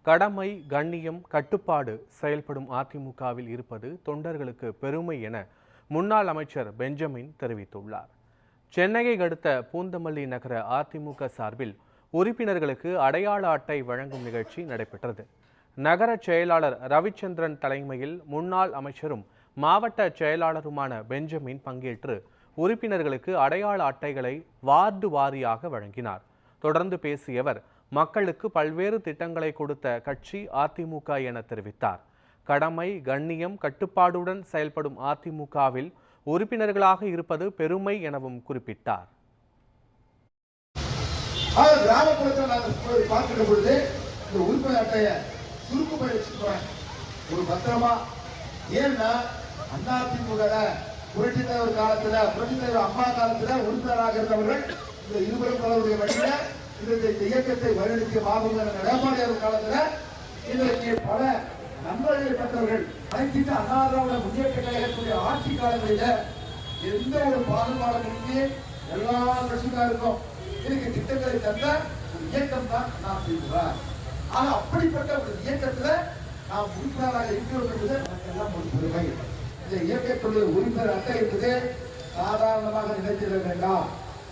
கடமை, கண்ணியம், கட்டுப்பாடு செயல்படும் அதிமுகவில் இருப்பது தொண்டர்களுக்கு பெருமை என முன்னாள் அமைச்சர் பெஞ்சமின் தெரிவித்துள்ளார். சென்னையை அடுத்த பூந்தமல்லி நகர அதிமுக சார்பில் உறுப்பினர்களுக்கு அடையாள அட்டை வழங்கும் நிகழ்ச்சி நடைபெற்றது. நகர செயலாளர் ரவிச்சந்திரன் தலைமையில் முன்னாள் அமைச்சரும் மாவட்ட செயலாளருமான பெஞ்சமின் பங்கேற்று உறுப்பினர்களுக்கு அடையாள அட்டைகளை வார்டு வாரியாக வழங்கினார். தொடர்ந்து பேசிய அவர், மக்களுக்கு பல்வேறு திட்டங்களை கொடுத்த கட்சி அதிமுக என தெரிவித்தார். கடமை, கண்ணியம், கட்டுப்பாடுடன் செயல்படும் அதிமுகவில் உறுப்பினர்களாக இருப்பது பெருமை எனவும் குறிப்பிட்டார். கிராமப்புறத்தில் நாங்கள் பார்க்கிற பொழுது இந்த உறுப்பினர் அட்டையை சுருக்குப்படி வச்சுக்கிறேன் ஒரு பத்திரமா. ஏன்னா அதிமுக புரட்சி தலைவர் காலத்துல, புரட்சி தலைவர் அம்மா காலத்துல உறுப்பினராக இருந்தவர்கள் இந்த இருவரும் தலைவருடைய வழியில இந்த இயக்கத்தை வழிநடத்திய மாபெரும் எடப்பாடியார் காலத்துல இதற்கு பல நண்பர்களை பெற்றவர்கள். அனைத்து அண்ணா திராவிட முன்னேற்ற கழகத்துடைய ஆட்சி காலங்களில எந்த ஒரு பாகுபாடுமின்றி எல்லா கட்சிக்காருக்கும் இதுக்கு திட்டங்களை தந்த ஒரு இயக்கம் தான் நாம் செய்கிறார். ஆனா அப்படிப்பட்ட ஒரு இயக்கத்துல நாம் உறுப்பினராக இருக்கிறோம் என்பது நமக்கெல்லாம் ஒரு பெருமை. இந்த இயக்கத்துடைய உறுப்பினர் அட்டை என்பது சாதாரணமாக நினைத்திட வேண்டாம்.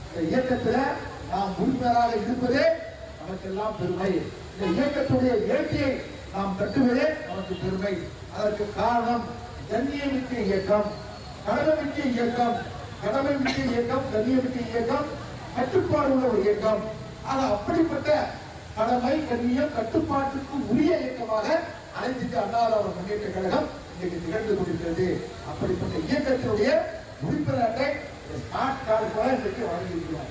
இந்த இயக்கத்துல நாம் உறுப்பினராக இருப்பதே நமக்கெல்லாம் பெருமை. இந்த இயக்கத்துடைய வேட்டையை நாம் கட்டுவதே நமக்கு பெருமை. அதற்கு காரணம் கண்ணியமிக்க இயக்கம், கடமைமிக்க இயக்கம், கடமைமிக்க இயக்கம், கண்ணியமிக்க இயக்கம், கட்டுப்பாடு உள்ள ஒரு இயக்கம். ஆக அப்படிப்பட்ட கடமை, கண்ணியம், கட்டுப்பாட்டுக்கு உரிய இயக்கமாக அனைத்து அண்ணா திராவிட முன்னேற்ற கழகம் இன்றைக்கு திகழ்ந்து கொண்டிருக்கிறது. அப்படிப்பட்ட இயக்கத்தினுடைய உறுப்பினர் அட்டை ஸ்மார்ட் கார்டு போல இன்றைக்கு வழங்கியிருக்கிறோம்.